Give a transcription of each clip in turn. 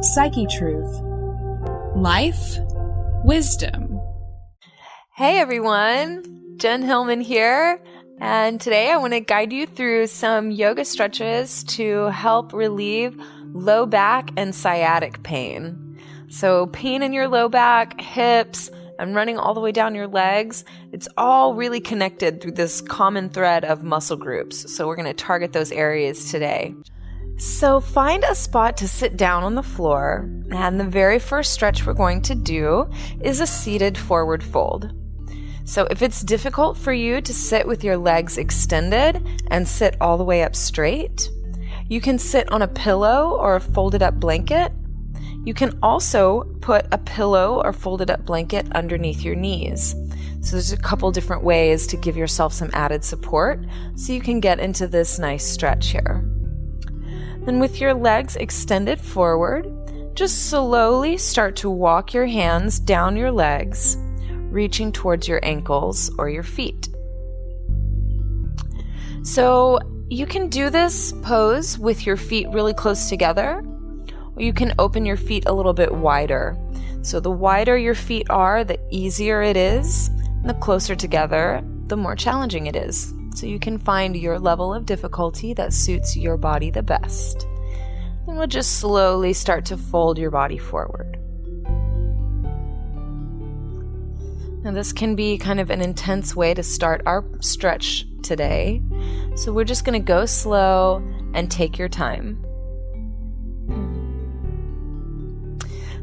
Psyche Truth. Life, wisdom. Hey everyone, Jen Hillman here, and today I want to guide you through some yoga stretches to help relieve low back and sciatic pain. So pain in your low back, hips, and running all the way down your legs, it's all really connected through this common thread of muscle groups. So we're going to target those areas today. So find a spot to sit down on the floor, and the very first stretch we're going to do is a seated forward fold. So if it's difficult for you to sit with your legs extended and sit all the way up straight, you can sit on a pillow or a folded up blanket. You can also put a pillow or folded up blanket underneath your knees. So there's a couple different ways to give yourself some added support so you can get into this nice stretch here. Then with your legs extended forward, just slowly start to walk your hands down your legs, reaching towards your ankles or your feet. So you can do this pose with your feet really close together, or you can open your feet a little bit wider. So the wider your feet are, the easier it is, and the closer together, the more challenging it is. So you can find your level of difficulty that suits your body the best. And we'll just slowly start to fold your body forward. Now this can be kind of an intense way to start our stretch today. So we're just going to go slow and take your time.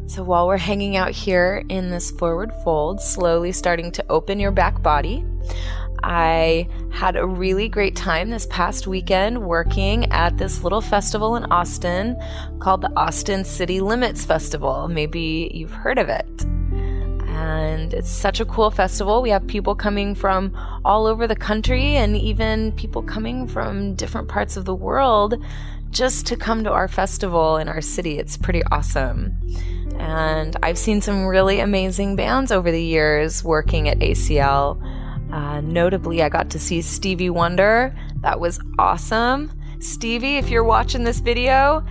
So while we're hanging out here in this forward fold, slowly starting to open your back body, I had a really great time this past weekend working at this little festival in Austin called the Austin City Limits Festival. Maybe you've heard of it. And it's such a cool festival. We have people coming from all over the country and even people coming from different parts of the world just to come to our festival in our city. It's pretty awesome. And I've seen some really amazing bands over the years working at ACL. Notably, I got to see Stevie Wonder. That was awesome. Stevie, if you're watching this video,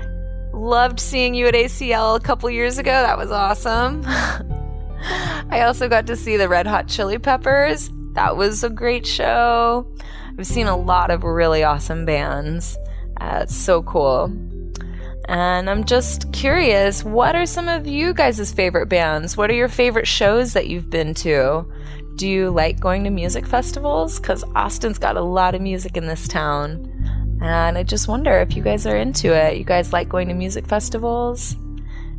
loved seeing you at ACL a couple years ago. That was awesome. I also got to see the Red Hot Chili Peppers. That was a great show. I've seen a lot of really awesome bands. It's so cool. And I'm just curious, what are some of you guys' favorite bands? What are your favorite shows that you've been to? Do you like going to music festivals? Because Austin's got a lot of music in this town. And I just wonder if you guys are into it. You guys like going to music festivals?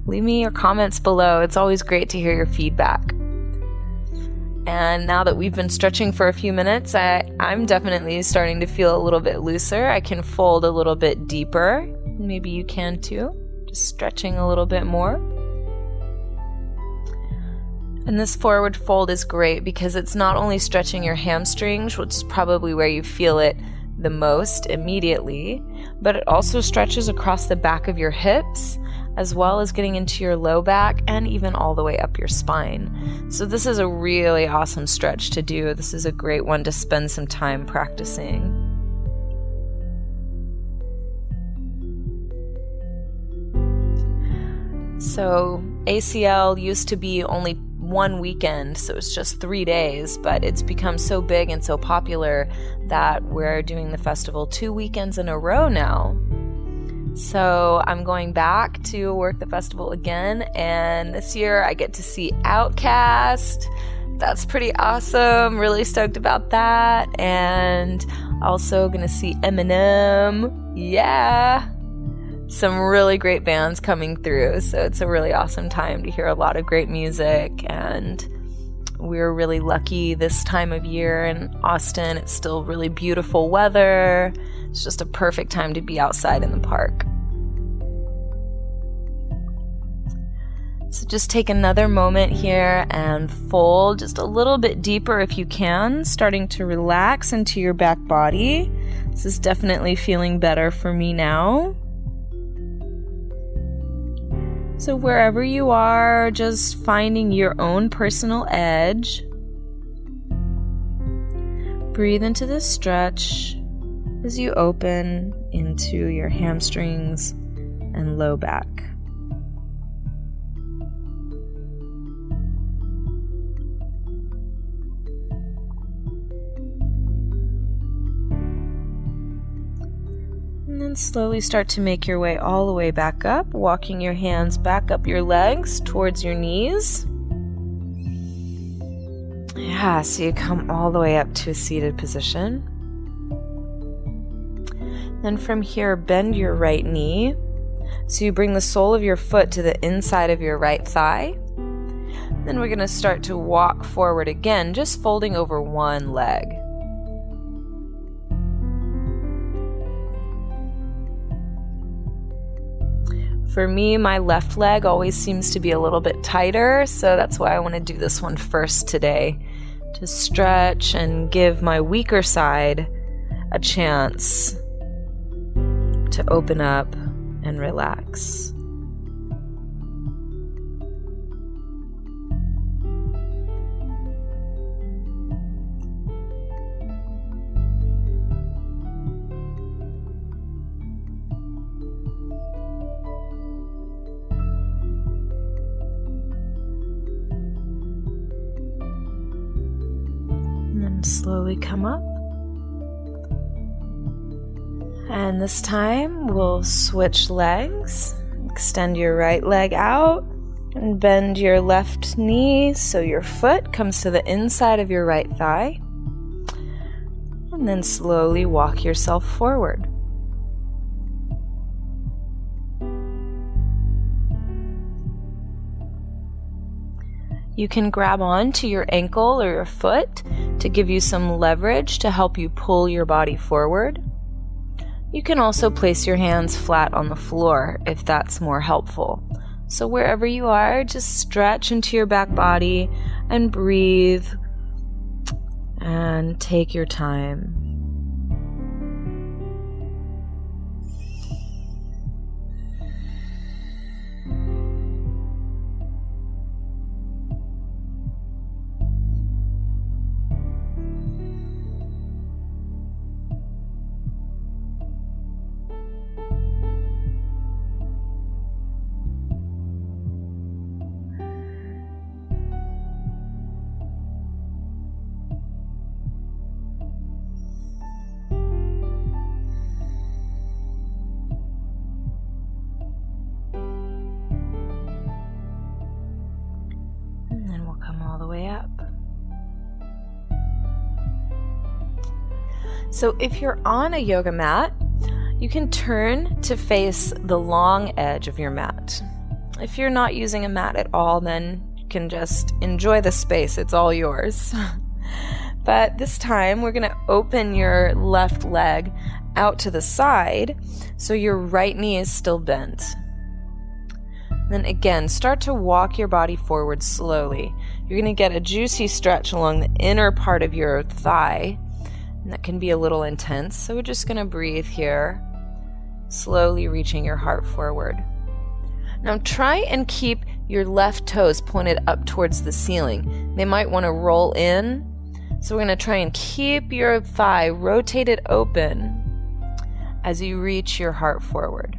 Leave me your comments below. It's always great to hear your feedback. And now that we've been stretching for a few minutes, I'm definitely starting to feel a little bit looser. I can fold a little bit deeper. Maybe you can too. Just stretching a little bit more. And this forward fold is great because it's not only stretching your hamstrings, which is probably where you feel it the most immediately, but it also stretches across the back of your hips, as well as getting into your low back and even all the way up your spine. So this is a really awesome stretch to do. This is a great one to spend some time practicing. So ACL used to be only one weekend, so it's just 3 days, but it's become so big and so popular that we're doing the festival 2 weekends in a row now. So I'm going back to work the festival again, and this year I get to see Outkast. That's pretty awesome. Really stoked about that. And also gonna see Eminem. Yeah. Some really great bands coming through, so it's a really awesome time to hear a lot of great music, and we're really lucky this time of year in Austin. It's still really beautiful weather. It's just a perfect time to be outside in the park. So just take another moment here and fold just a little bit deeper if you can, starting to relax into your back body. This is definitely feeling better for me now. So wherever you are, just finding your own personal edge. Breathe into this stretch as you open into your hamstrings and low back. And then slowly start to make your way all the way back up, walking your hands back up your legs towards your knees. Yeah, so you come all the way up to a seated position. Then from here, bend your right knee. So you bring the sole of your foot to the inside of your right thigh. Then we're going to start to walk forward again, just folding over one leg. For me, my left leg always seems to be a little bit tighter, so that's why I want to do this one first today, to stretch and give my weaker side a chance to open up and relax. And then slowly come up. And this time we'll switch legs. Extend your right leg out and bend your left knee so your foot comes to the inside of your right thigh. And then slowly walk yourself forward. You can grab on to your ankle or your foot to give you some leverage to help you pull your body forward. You can also place your hands flat on the floor if that's more helpful. So wherever you are, just stretch into your back body and breathe and take your time. So if you're on a yoga mat, you can turn to face the long edge of your mat. If you're not using a mat at all, then you can just enjoy the space. It's all yours. But this time, we're going to open your left leg out to the side so your right knee is still bent. Then again, start to walk your body forward slowly. You're going to get a juicy stretch along the inner part of your thigh. And that can be a little intense, so we're just going to breathe here, slowly reaching your heart forward. Now try and keep your left toes pointed up towards the ceiling. They might want to roll in, so we're going to try and keep your thigh rotated open as you reach your heart forward.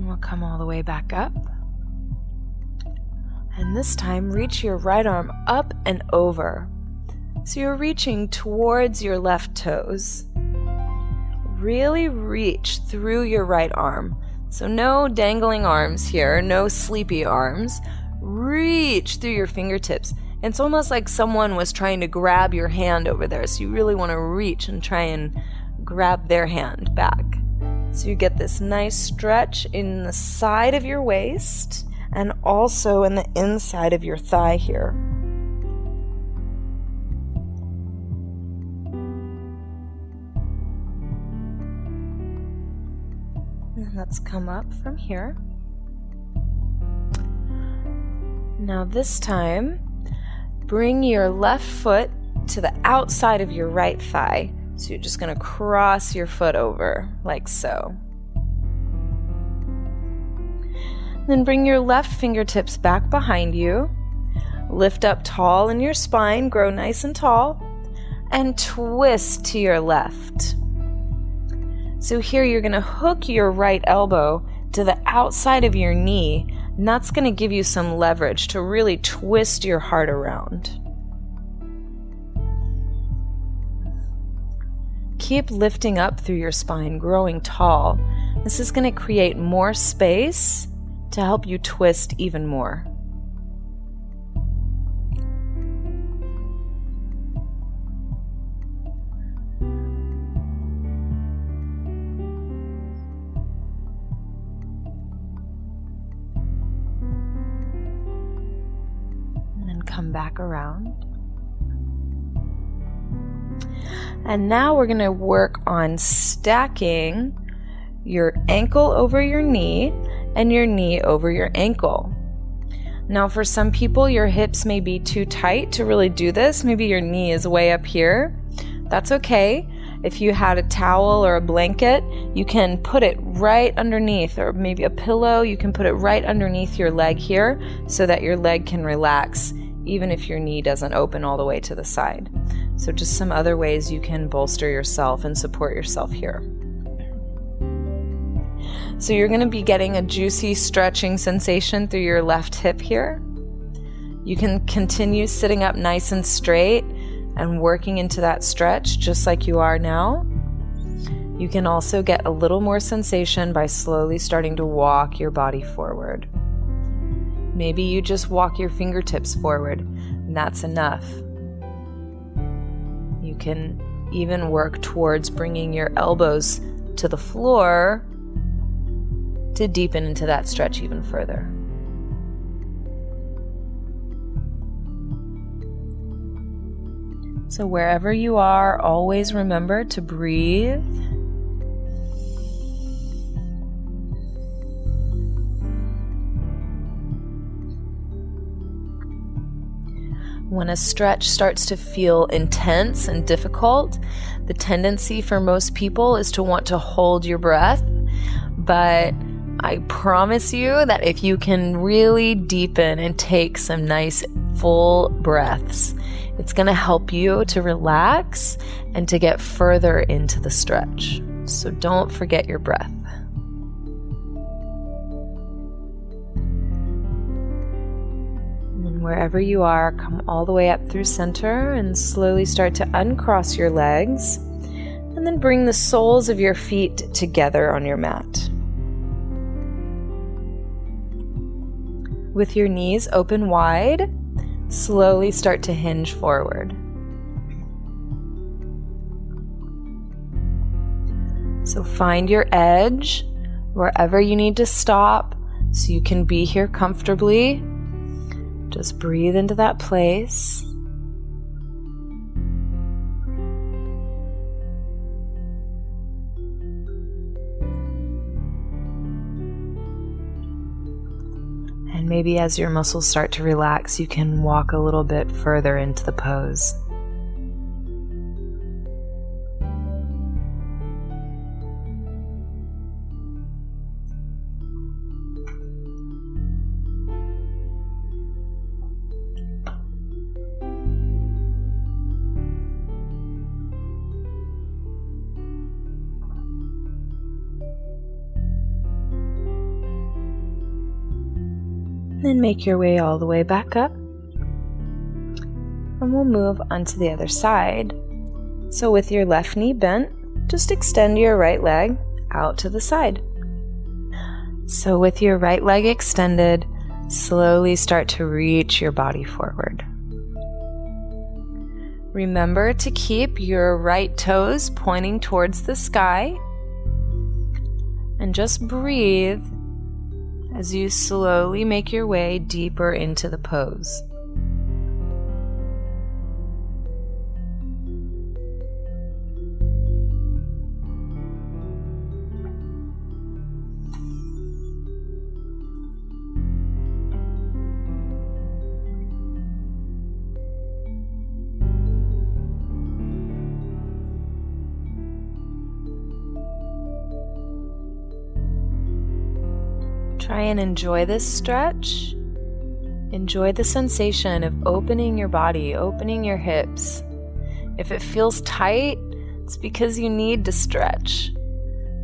We'll come all the way back up. And this time, reach your right arm up and over. So you're reaching towards your left toes. Really reach through your right arm. So no dangling arms here, no sleepy arms. Reach through your fingertips. It's almost like someone was trying to grab your hand over there. So you really want to reach and try and grab their hand back. So you get this nice stretch in the side of your waist and also in the inside of your thigh here. And let's come up from here. Now this time, bring your left foot to the outside of your right thigh. So you're just going to cross your foot over, like so. Then bring your left fingertips back behind you. Lift up tall in your spine, grow nice and tall, and twist to your left. So here you're going to hook your right elbow to the outside of your knee, and that's going to give you some leverage to really twist your heart around. Keep lifting up through your spine, growing tall. This is going to create more space to help you twist even more. And then come back around. And now we're going to work on stacking your ankle over your knee and your knee over your ankle. Now for some people, your hips may be too tight to really do this. Maybe your knee is way up here. That's okay. If you had a towel or a blanket, you can put it right underneath, or maybe a pillow, you can put it right underneath your leg here so that your leg can relax, even if your knee doesn't open all the way to the side. So just some other ways you can bolster yourself and support yourself here. So you're going to be getting a juicy stretching sensation through your left hip here. You can continue sitting up nice and straight and working into that stretch just like you are now. You can also get a little more sensation by slowly starting to walk your body forward. Maybe you just walk your fingertips forward, and that's enough. You can even work towards bringing your elbows to the floor to deepen into that stretch even further. So wherever you are, always remember to breathe. When a stretch starts to feel intense and difficult, the tendency for most people is to want to hold your breath. But I promise you that if you can really deepen and take some nice full breaths, it's going to help you to relax and to get further into the stretch. So don't forget your breath. Wherever you are, come all the way up through center and slowly start to uncross your legs, and then bring the soles of your feet together on your mat. With your knees open wide, slowly start to hinge forward. So find your edge wherever you need to stop so you can be here comfortably. Just breathe into that place. And maybe as your muscles start to relax, you can walk a little bit further into the pose. Then make your way all the way back up. And we'll move onto the other side. So with your left knee bent, just extend your right leg out to the side. So with your right leg extended, slowly start to reach your body forward. Remember to keep your right toes pointing towards the sky. And just breathe as you slowly make your way deeper into the pose. Try and enjoy this stretch. Enjoy the sensation of opening your body, opening your hips. If it feels tight, it's because you need to stretch.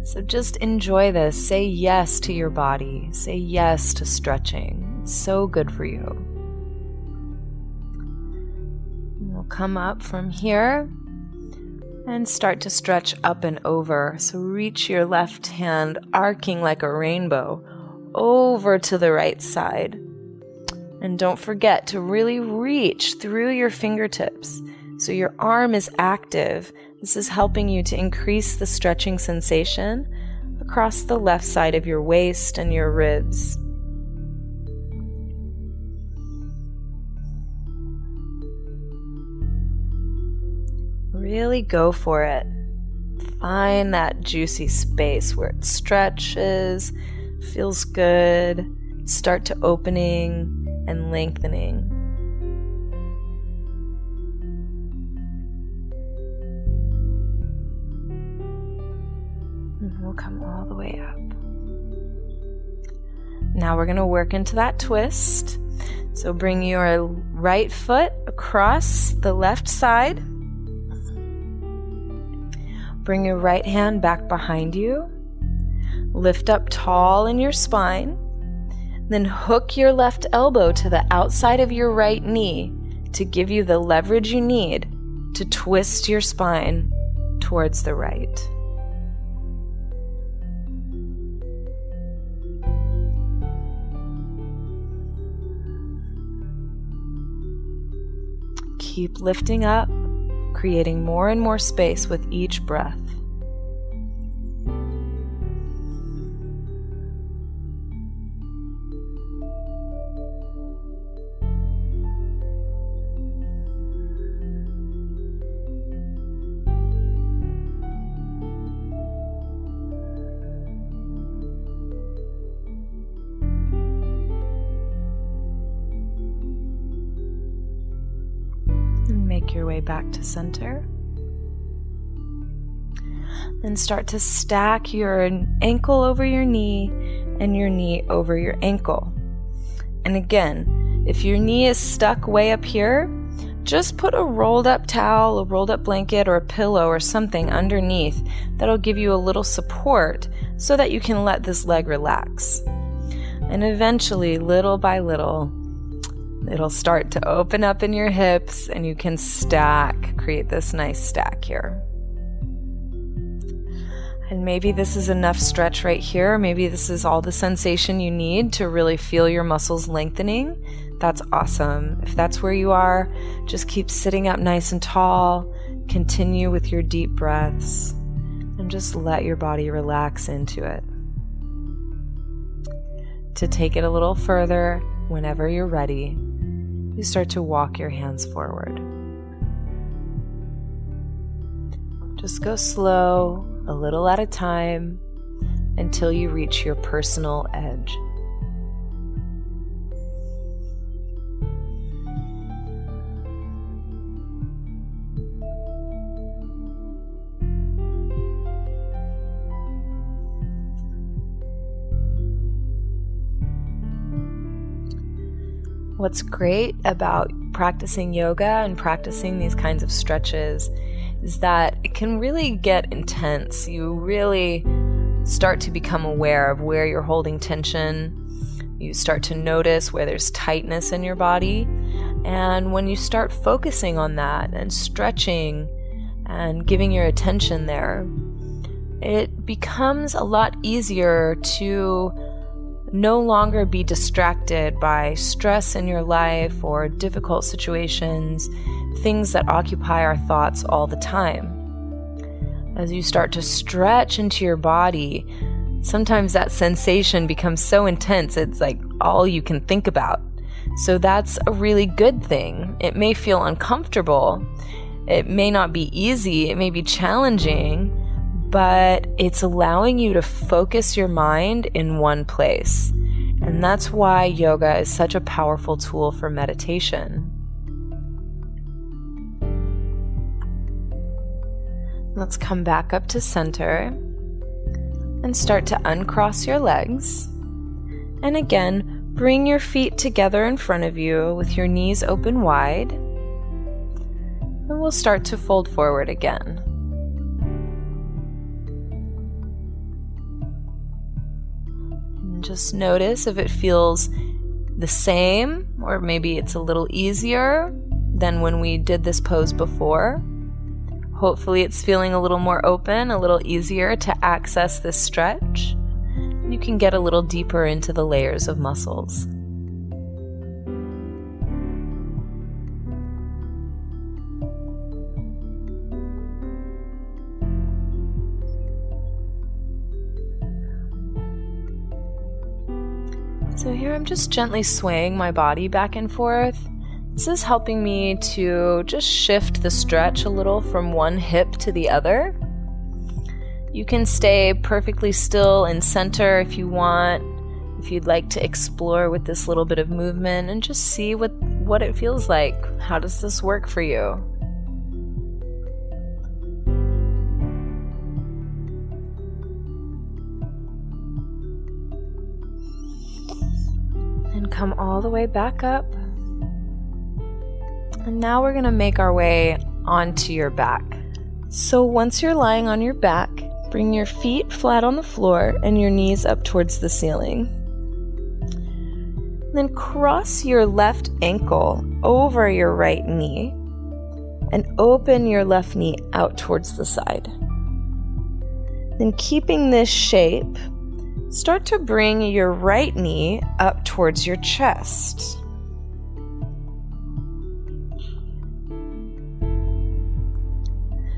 So just enjoy this. Say yes to your body. Say yes to stretching. It's so good for you. We'll come up from here and start to stretch up and over. So reach your left hand, arcing like a rainbow, over to the right side. And don't forget to really reach through your fingertips so your arm is active. This is helping you to increase the stretching sensation across the left side of your waist and your ribs. Really go for it. Find that juicy space where it stretches, feels good. Start to opening and lengthening. And we'll come all the way up. Now we're going to work into that twist. So bring your right foot across the left side. Bring your right hand back behind you. Lift up tall in your spine. Then hook your left elbow to the outside of your right knee to give you the leverage you need to twist your spine towards the right. Keep lifting up, creating more and more space with each breath. Make your way back to center. Then start to stack your ankle over your knee and your knee over your ankle. And again, if your knee is stuck way up here, just put a rolled up towel, a rolled up blanket, or a pillow or something underneath that'll give you a little support so that you can let this leg relax. And eventually, little by little, it'll start to open up in your hips and you can create this nice stack here. And maybe this is enough stretch right here. Maybe this is all the sensation you need to really feel your muscles lengthening. That's awesome. If that's where you are, just keep sitting up nice and tall. Continue with your deep breaths and just let your body relax into it. To take it a little further, whenever you're ready, you start to walk your hands forward. Just go slow, a little at a time, until you reach your personal edge. What's great about practicing yoga and practicing these kinds of stretches is that it can really get intense. You really start to become aware of where you're holding tension. You start to notice where there's tightness in your body. And when you start focusing on that and stretching and giving your attention there, it becomes a lot easier to no longer be distracted by stress in your life or difficult situations, things that occupy our thoughts all the time. As you start to stretch into your body, sometimes that sensation becomes so intense, it's like all you can think about. So that's a really good thing. It may feel uncomfortable. It may not be easy. It may be challenging. But it's allowing you to focus your mind in one place. And that's why yoga is such a powerful tool for meditation. Let's come back up to center and start to uncross your legs. And again, bring your feet together in front of you with your knees open wide. And we'll start to fold forward again. And just notice if it feels the same, or maybe it's a little easier than when we did this pose before. Hopefully it's feeling a little more open, a little easier to access this stretch. You can get a little deeper into the layers of muscles. So here I'm just gently swaying my body back and forth. This is helping me to just shift the stretch a little from one hip to the other. You can stay perfectly still in center if you want, if you'd like to explore with this little bit of movement and just see what it feels like. How does this work for you? And come all the way back up. And now we're going to make our way onto your back. So once you're lying on your back, bring your feet flat on the floor and your knees up towards the ceiling. Then cross your left ankle over your right knee and open your left knee out towards the side. Then keeping this shape, start to bring your right knee up towards your chest.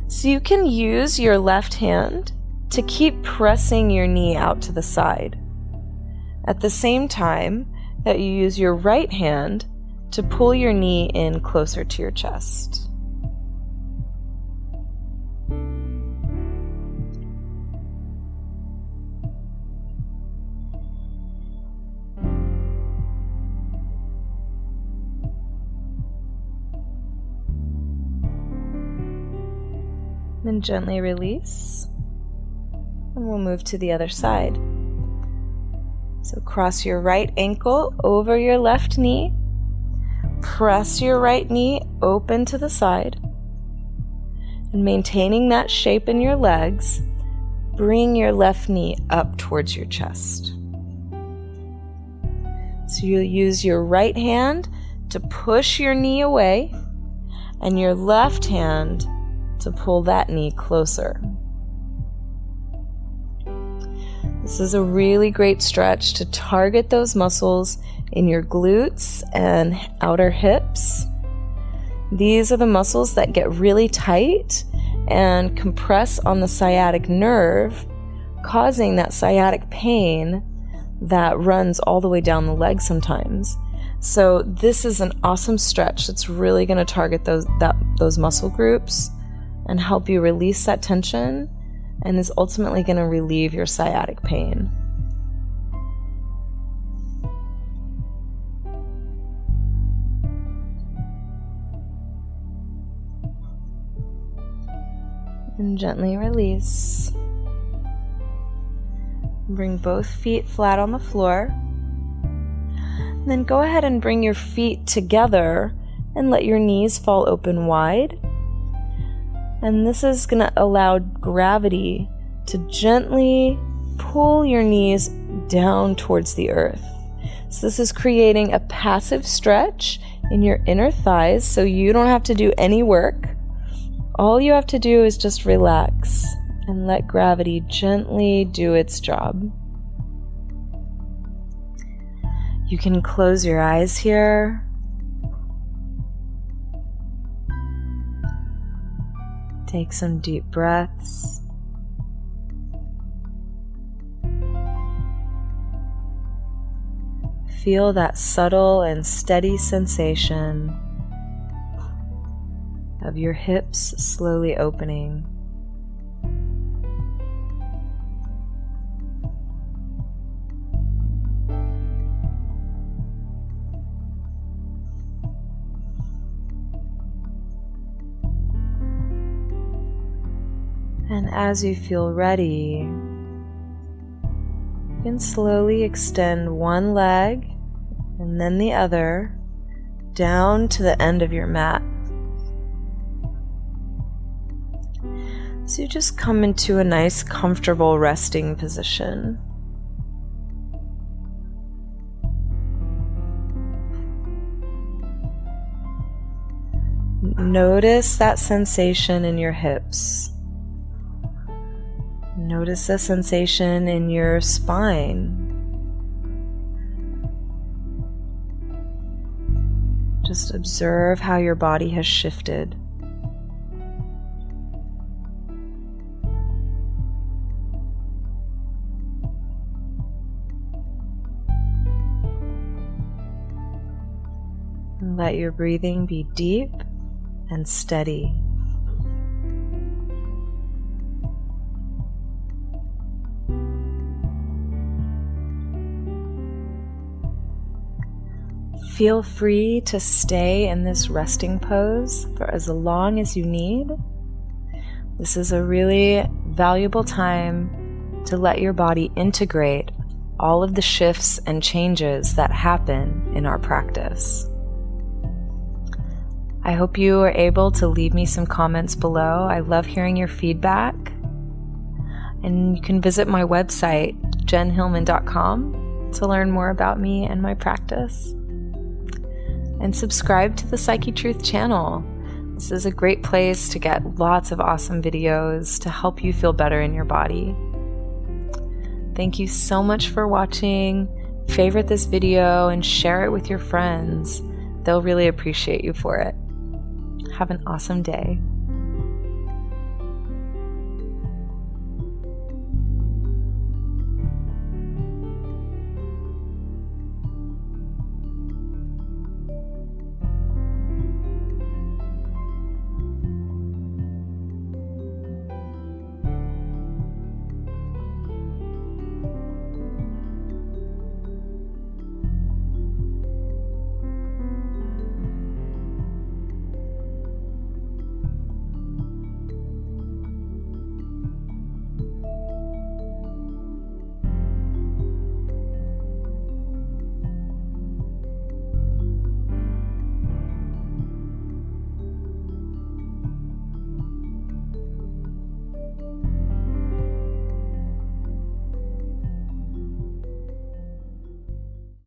So you can use your left hand to keep pressing your knee out to the side, at the same time that you use your right hand to pull your knee in closer to your chest. Then gently release, and we'll move to the other side. So cross your right ankle over your left knee, press your right knee open to the side, and maintaining that shape in your legs, bring your left knee up towards your chest. So you'll use your right hand to push your knee away, and your left hand to pull that knee closer. This is a really great stretch to target those muscles in your glutes and outer hips. These are the muscles that get really tight and compress on the sciatic nerve, causing that sciatic pain that runs all the way down the leg sometimes. So this is an awesome stretch that's really going to target those muscle groups and help you release that tension, and is ultimately going to relieve your sciatic pain. And gently release. Bring both feet flat on the floor. And then go ahead and bring your feet together and let your knees fall open wide. And this is going to allow gravity to gently pull your knees down towards the earth. So this is creating a passive stretch in your inner thighs, so you don't have to do any work. All you have to do is just relax and let gravity gently do its job. You can close your eyes here. Take some deep breaths. Feel that subtle and steady sensation of your hips slowly opening. And as you feel ready, you can slowly extend one leg and then the other, down to the end of your mat. So you just come into a nice, comfortable resting position. Notice that sensation in your hips. Notice the sensation in your spine. Just observe how your body has shifted. Let your breathing be deep and steady. Feel free to stay in this resting pose for as long as you need. This is a really valuable time to let your body integrate all of the shifts and changes that happen in our practice. I hope you are able to leave me some comments below. I love hearing your feedback. And you can visit my website, jenhillman.com, to learn more about me and my practice. And subscribe to the Psyche Truth channel. This is a great place to get lots of awesome videos to help you feel better in your body. Thank you so much for watching. Favorite this video and share it with your friends. They'll really appreciate you for it. Have an awesome day.